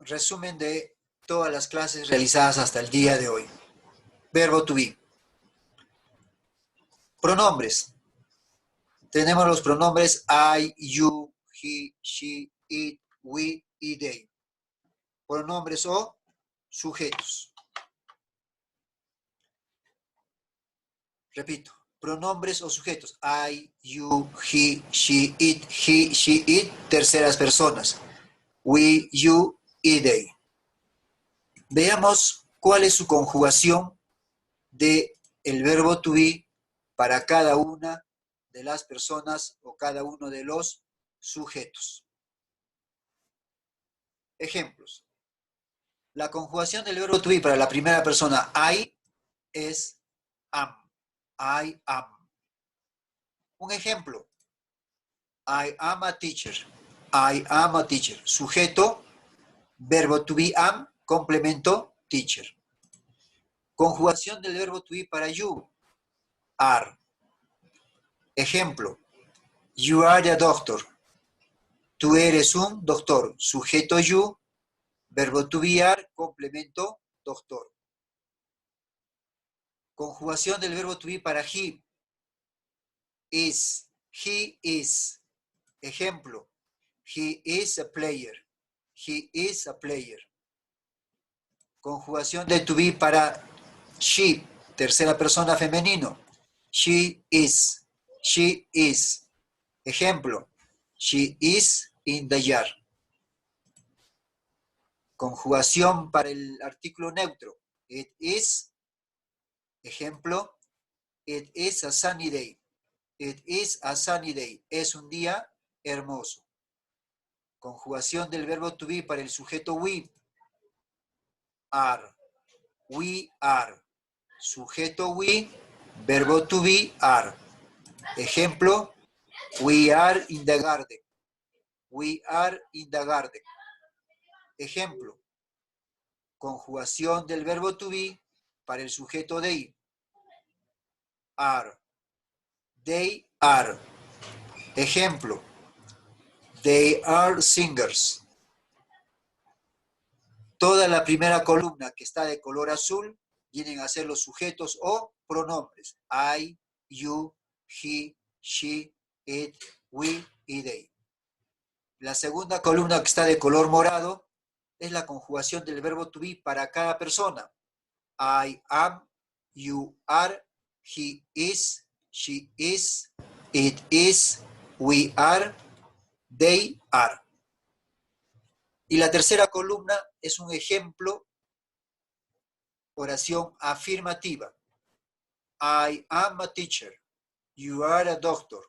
Resumen de todas las clases realizadas hasta el día de hoy. Verbo to be. Pronombres. Tenemos los pronombres I, you, he, she, it, we y they. Pronombres o sujetos. Repito, pronombres o sujetos. I, you, he, she, it, terceras personas. We, you y they. Veamos cuál es su conjugación del verbo to be para cada una de las personas o cada uno de los sujetos. Ejemplos. La conjugación del verbo to be para la primera persona I es am. I am. Un ejemplo. I am a teacher. I am a teacher. Sujeto, verbo to be am, complemento, teacher. Conjugación del verbo to be para you. Are. Ejemplo. You are a doctor. Tú eres un doctor. Sujeto you, verbo to be are, complemento, doctor. Conjugación del verbo to be para he. Is. He is. Ejemplo. He is a player. He is a player. Conjugación de to be para she, tercera persona femenino. She is. She is. Ejemplo. She is in the yard. Conjugación para el artículo neutro. It is. Ejemplo. It is a sunny day. It is a sunny day. Es un día hermoso. Conjugación del verbo to be para el sujeto we. Are. We are. Sujeto we, verbo to be are. Ejemplo, we are in the garden. We are in the garden. Ejemplo, conjugación del verbo to be para el sujeto they. Are. They are. Ejemplo, they are singers. Toda la primera columna que está de color azul vienen a ser los sujetos o pronombres. I, you, he, she, it, we y they. La segunda columna que está de color morado es la conjugación del verbo to be para cada persona. I am, you are, he is, she is, it is, we are, they are. Y la tercera columna es un ejemplo, oración afirmativa. I am a teacher. You are a doctor.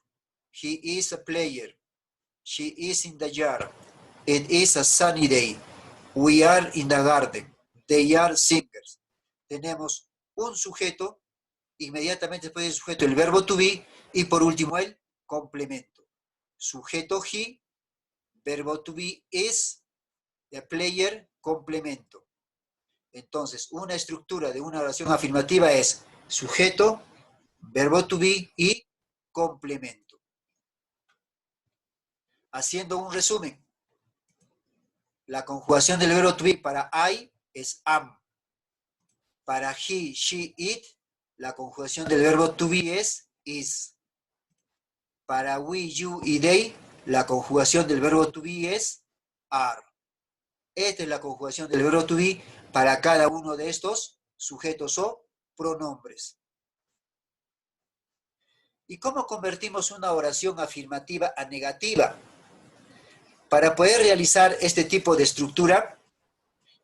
He is a player. She is in the yard. It is a sunny day. We are in the garden. They are singers. Tenemos un sujeto, inmediatamente después del sujeto el verbo to be y por último el complemento. Sujeto he, verbo to be is, the player, complemento. Entonces, una estructura de una oración afirmativa es sujeto, verbo to be y complemento. Haciendo un resumen, la conjugación del verbo to be para I es am. Para he, she, it, la conjugación del verbo to be es is. Para we, you y they, la conjugación del verbo to be es are. Esta es la conjugación del verbo to be para cada uno de estos sujetos o pronombres. ¿Y cómo convertimos una oración afirmativa a negativa? Para poder realizar este tipo de estructura,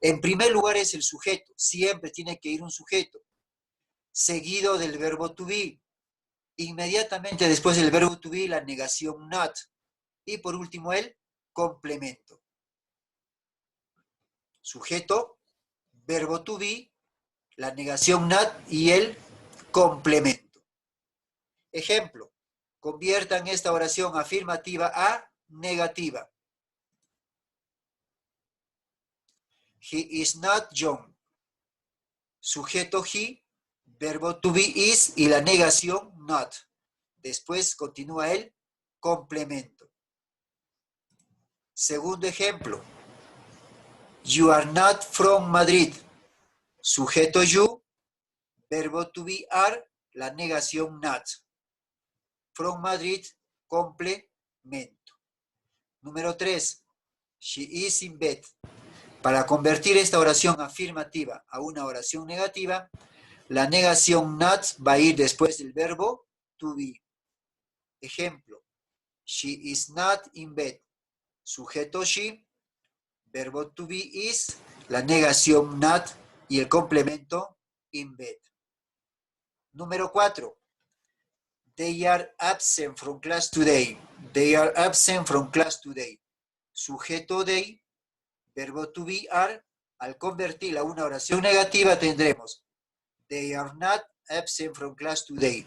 en primer lugar es el sujeto. Siempre tiene que ir un sujeto, seguido del verbo to be. Inmediatamente después del verbo to be, la negación not. Y por último, el complemento. Sujeto, verbo to be, la negación not y el complemento. Ejemplo, conviertan esta oración afirmativa a negativa. He is not young. Sujeto he, verbo to be is y la negación not. Después continúa el complemento. Segundo ejemplo. You are not from Madrid. Sujeto you, verbo to be are, la negación not. From Madrid, complemento. Número 3. She is in bed. Para convertir esta oración afirmativa a una oración negativa, la negación not va a ir después del verbo to be. Ejemplo, she is not in bed. Sujeto she, verbo to be is, la negación not y el complemento in bed. Número 4. They are absent from class today. They are absent from class today. Sujeto they, verbo to be are. Al convertirla a una oración negativa tendremos they are not absent from class today.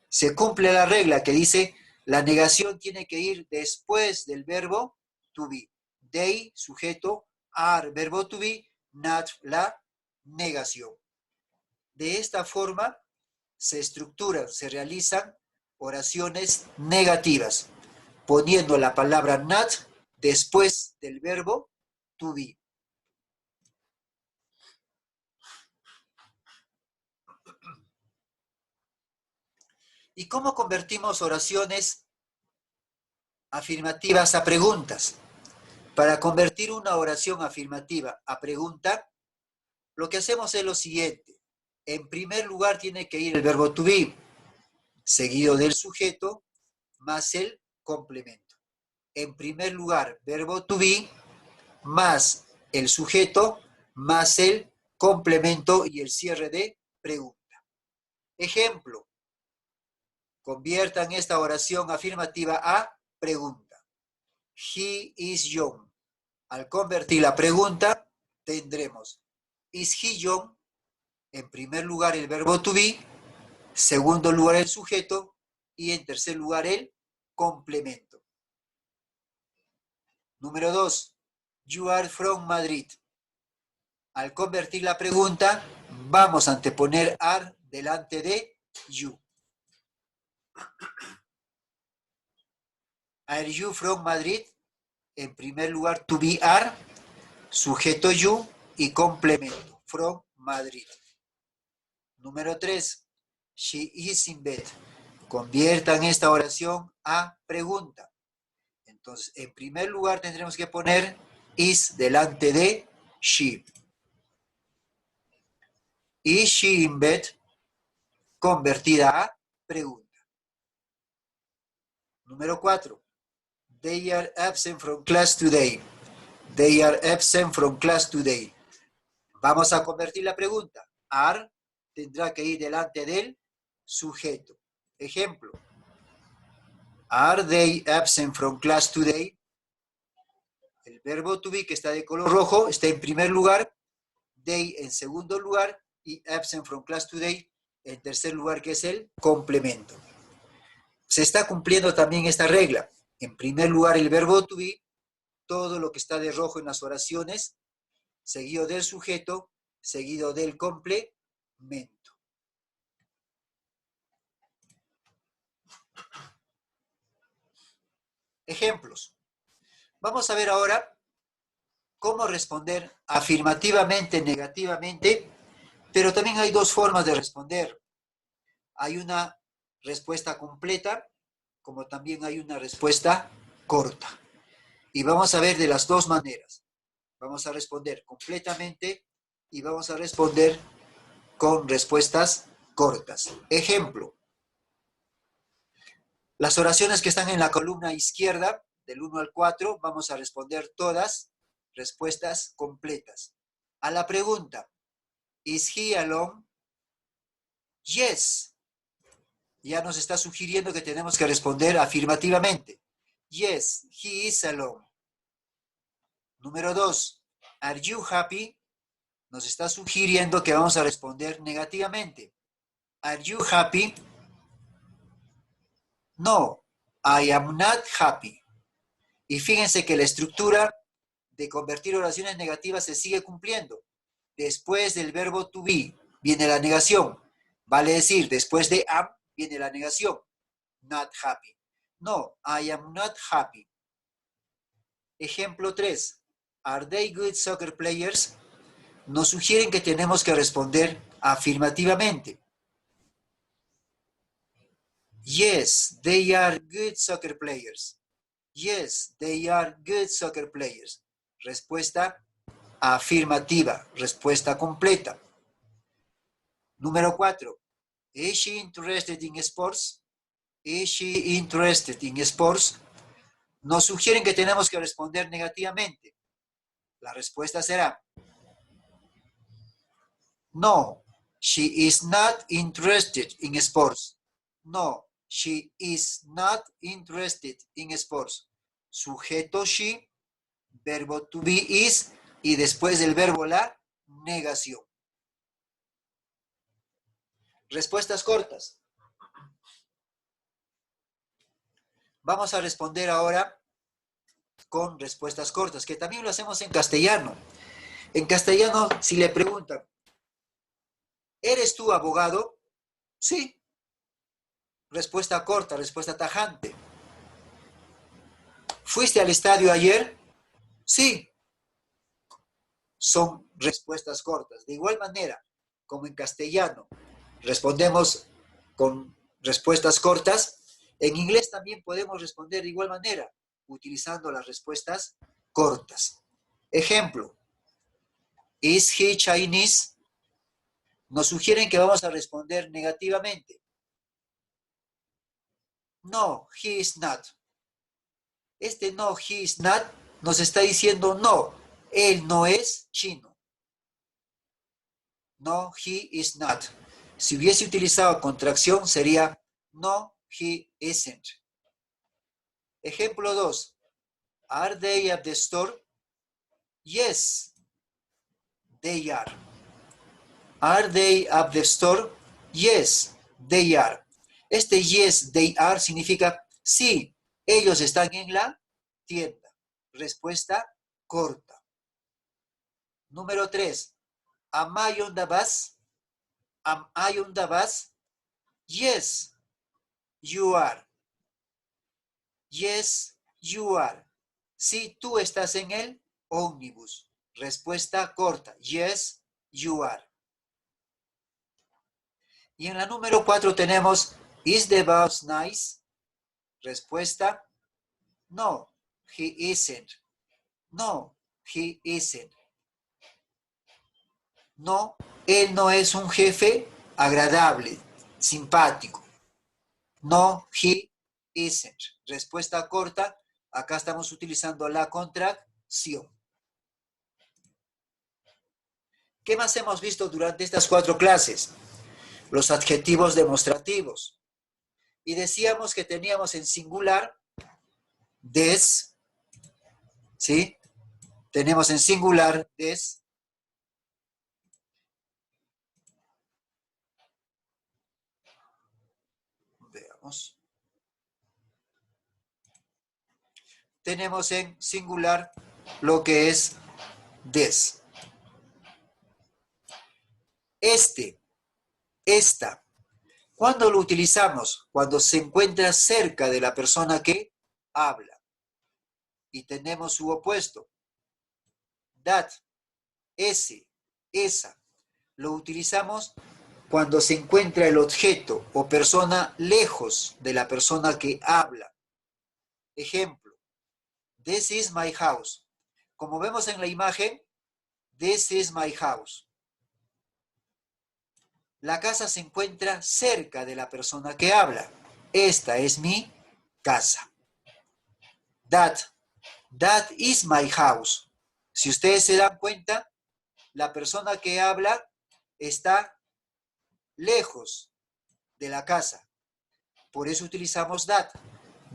Se cumple la regla que dice la negación tiene que ir después del verbo to be. They, sujeto, are, verbo to be, not, la negación. De esta forma se estructuran, se realizan oraciones negativas, poniendo la palabra not después del verbo to be. ¿Y cómo convertimos oraciones afirmativas a preguntas? Para convertir una oración afirmativa a pregunta, lo que hacemos es lo siguiente. En primer lugar tiene que ir el verbo to be, seguido del sujeto, más el complemento. En primer lugar, verbo to be, más el sujeto, más el complemento y el cierre de pregunta. Ejemplo, conviertan esta oración afirmativa a pregunta. He is young. Al convertir la pregunta, tendremos is he young, en primer lugar el verbo to be, segundo lugar el sujeto y en tercer lugar el complemento. Número 2. You are from Madrid. Al convertir la pregunta, vamos a anteponer are delante de you. Are you from Madrid? En primer lugar, to be are, sujeto you y complemento, from Madrid. Número 3. She is in bed. Conviertan esta oración a pregunta. Entonces, en primer lugar tendremos que poner is delante de she. Is she in bed? Convertida a pregunta. Número 4. They are absent from class today. They are absent from class today. Vamos a convertir la pregunta. Are tendrá que ir delante del sujeto. Ejemplo. Are they absent from class today? El verbo to be, que está de color rojo, está en primer lugar, they en segundo lugar y absent from class today en tercer lugar, que es el complemento. Se está cumpliendo también esta regla. En primer lugar el verbo to be, todo lo que está de rojo en las oraciones, seguido del sujeto, seguido del complemento. Ejemplos. Vamos a ver ahora cómo responder afirmativamente, negativamente, pero también hay dos formas de responder. Hay una respuesta completa, como también hay una respuesta corta. Y vamos a ver de las dos maneras. Vamos a responder completamente y vamos a responder con respuestas cortas. Ejemplo. Las oraciones que están en la columna izquierda, del 1 al 4, vamos a responder todas respuestas completas. A la pregunta, ¿is he alone? Yes. Ya nos está sugiriendo que tenemos que responder afirmativamente. Yes, he is alone. Número 2, are you happy? Nos está sugiriendo que vamos a responder negativamente. Are you happy? No, I am not happy. Y fíjense que la estructura de convertir oraciones negativas se sigue cumpliendo. Después del verbo to be viene la negación. Vale decir, después de am viene la negación. Not happy. No, I am not happy. Ejemplo 3. Are they good soccer players? Nos sugieren que tenemos que responder afirmativamente. Yes, they are good soccer players. Yes, they are good soccer players. Respuesta afirmativa, respuesta completa. Número 4. Is she interested in sports? Is she interested in sports? Nos sugieren que tenemos que responder negativamente. La respuesta será no, she is not interested in sports. No, she is not interested in sports. Sujeto she, verbo to be is, y después del verbo la, negación. Respuestas cortas. Vamos a responder ahora con respuestas cortas, que también lo hacemos en castellano. En castellano, si le preguntan, ¿eres tú abogado? Sí. Respuesta corta, respuesta tajante. ¿Fuiste al estadio ayer? Sí. Son respuestas cortas. De igual manera, como en castellano respondemos con respuestas cortas, en inglés también podemos responder de igual manera, utilizando las respuestas cortas. Ejemplo, ¿is he Chinese? Nos sugieren que vamos a responder negativamente. No, he is not. Este no, he is not, nos está diciendo no, él no es chino. No, he is not. Si hubiese utilizado contracción sería no, he isn't. Ejemplo 2. Are they at the store? Yes, they are. Are they at the store? Yes, they are. Este yes, they are significa sí, ellos están en la tienda. Respuesta corta. Número 3. Am I on the bus? Am I on the bus? Yes, you are. Yes, you are. Sí, tú estás en el ómnibus. Respuesta corta. Yes, you are. Y en la número 4 tenemos, is the bus nice? Respuesta, no, he isn't. No, he isn't. No, él no es un jefe agradable, simpático. No, he isn't. Respuesta corta, acá estamos utilizando la contracción. ¿Qué más hemos visto durante estas 4 clases? Los adjetivos demostrativos. Y decíamos que teníamos en singular des, ¿sí? Tenemos en singular des. Veamos. Tenemos en singular lo que es des. Este, esta. ¿Cuándo lo utilizamos? Cuando se encuentra cerca de la persona que habla. Y tenemos su opuesto. That, ese, esa. Lo utilizamos cuando se encuentra el objeto o persona lejos de la persona que habla. Ejemplo, this is my house. Como vemos en la imagen, this is my house. La casa se encuentra cerca de la persona que habla. Esta es mi casa. That is my house. Si ustedes se dan cuenta, la persona que habla está lejos de la casa. Por eso utilizamos that.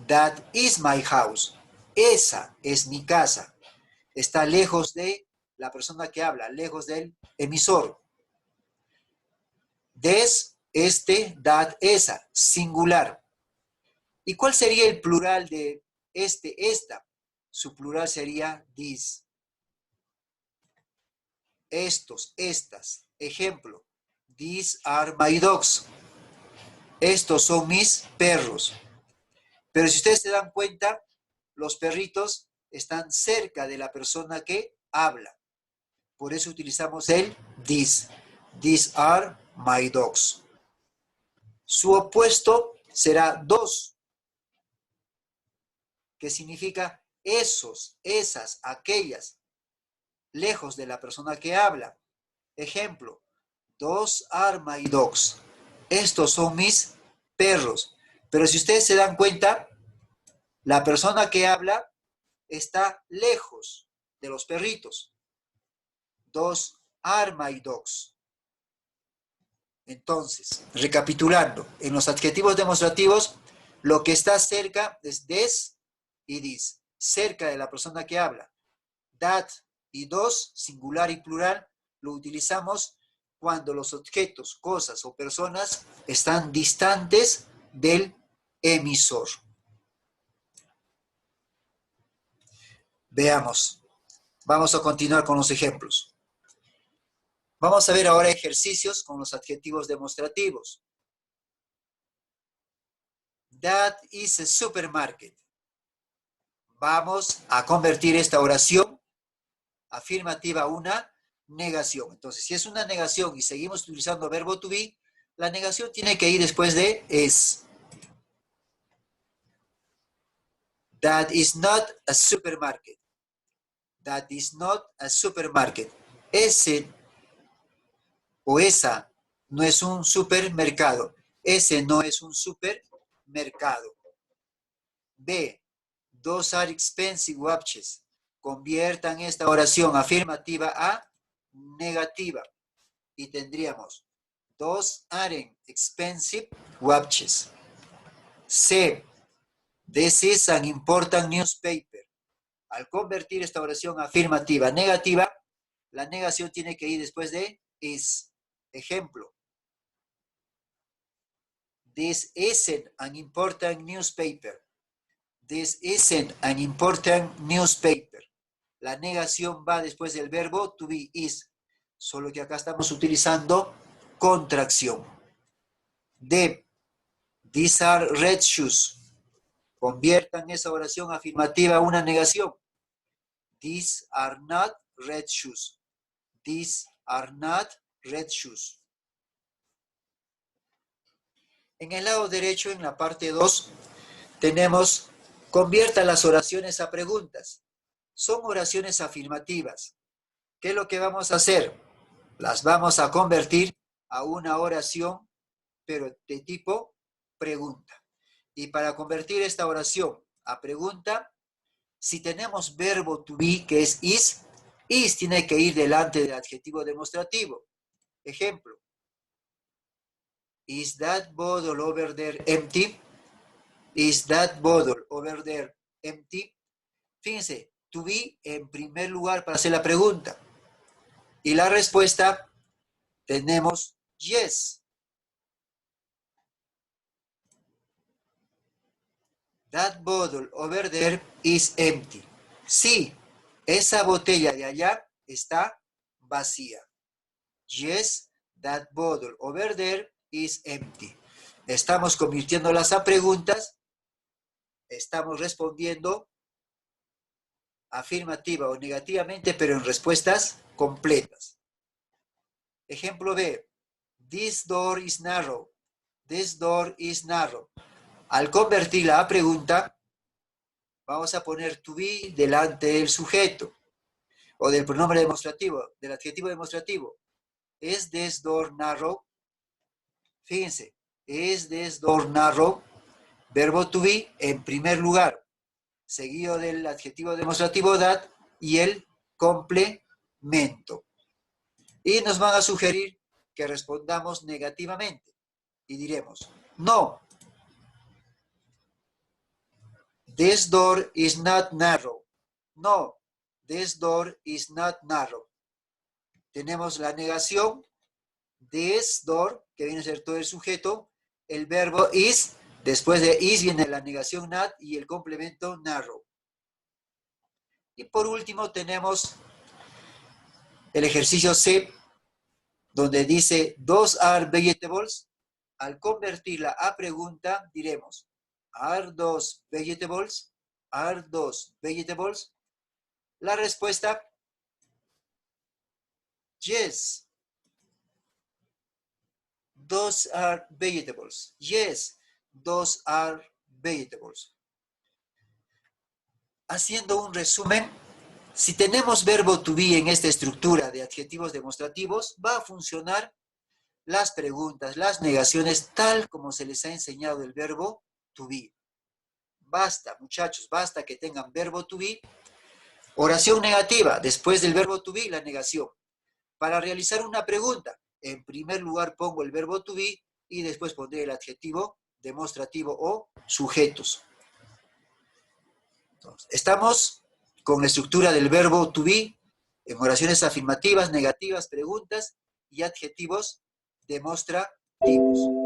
That is my house. Esa es mi casa. Está lejos de la persona que habla, lejos del emisor. Des, este, that, esa, singular. ¿Y cuál sería el plural de este, esta? Su plural sería these. Estos, estas. Ejemplo, these are my dogs. Estos son mis perros. Pero si ustedes se dan cuenta, los perritos están cerca de la persona que habla. Por eso utilizamos el these. These are my dogs. Su opuesto será those, que significa esos, esas, aquellas, lejos de la persona que habla. Ejemplo, those are my dogs. Estos son mis perros. Pero si ustedes se dan cuenta, la persona que habla está lejos de los perritos. Those are my dogs. Entonces, recapitulando, en los adjetivos demostrativos, lo que está cerca es des y dis, cerca de la persona que habla. That y dos, singular y plural, lo utilizamos cuando los objetos, cosas o personas están distantes del emisor. Veamos. Vamos a continuar con los ejemplos. Vamos a ver ahora ejercicios con los adjetivos demostrativos. That is a supermarket. Vamos a convertir esta oración afirmativa a una negación. Entonces, si es una negación y seguimos utilizando verbo to be, la negación tiene que ir después de es. That is not a supermarket. That is not a supermarket. Ese o esa no es un supermercado. Ese no es un supermercado. B. Those are expensive watches. Conviertan esta oración afirmativa a negativa. Y tendríamos those aren't expensive watches. C. This is an important newspaper. Al convertir esta oración afirmativa a negativa, la negación tiene que ir después de is. Ejemplo. This isn't an important newspaper. This isn't an important newspaper. La negación va después del verbo to be, is. Solo que acá estamos utilizando contracción. D. These are red shoes. Conviertan esa oración afirmativa a una negación. These are not red shoes. These are not red shoes. En el lado derecho, en la parte 2, tenemos convierta las oraciones a preguntas. Son oraciones afirmativas. ¿Qué es lo que vamos a hacer? Las vamos a convertir a una oración, pero de tipo pregunta. Y para convertir esta oración a pregunta, si tenemos verbo to be, que es is tiene que ir delante del adjetivo demostrativo. Ejemplo. Is that bottle over there empty? Is that bottle over there empty? Fíjense, to be en primer lugar para hacer la pregunta. Y la respuesta tenemos yes. That bottle over there is empty. Sí, esa botella de allá está vacía. Yes, that bottle over there is empty. Estamos convirtiéndolas a preguntas. Estamos respondiendo afirmativa o negativamente, pero en respuestas completas. Ejemplo B. This door is narrow. This door is narrow. Al convertirla a pregunta, vamos a poner to be delante del sujeto o del pronombre demostrativo, del adjetivo demostrativo. ¿Es this door narrow? Fíjense, ¿es this door narrow? Verbo to be en primer lugar, seguido del adjetivo demostrativo that y el complemento. Y nos van a sugerir que respondamos negativamente y diremos, no. This door is not narrow. No, this door is not narrow. Tenemos la negación, this door, que viene a ser todo el sujeto, el verbo is, después de is viene la negación not y el complemento narrow. Y por último tenemos el ejercicio C, donde dice, those are vegetables. Al convertirla a pregunta, diremos, are those vegetables? Are those vegetables? La respuesta Yes. Those are vegetables. Yes, those are vegetables. Haciendo un resumen, si tenemos verbo to be en esta estructura de adjetivos demostrativos, va a funcionar las preguntas, las negaciones, tal como se les ha enseñado el verbo to be. Basta, muchachos, basta que tengan verbo to be. Oración negativa, después del verbo to be, la negación. Para realizar una pregunta, en primer lugar pongo el verbo to be y después pondré el adjetivo demostrativo o sujetos. Entonces, estamos con la estructura del verbo to be en oraciones afirmativas, negativas, preguntas y adjetivos demostrativos.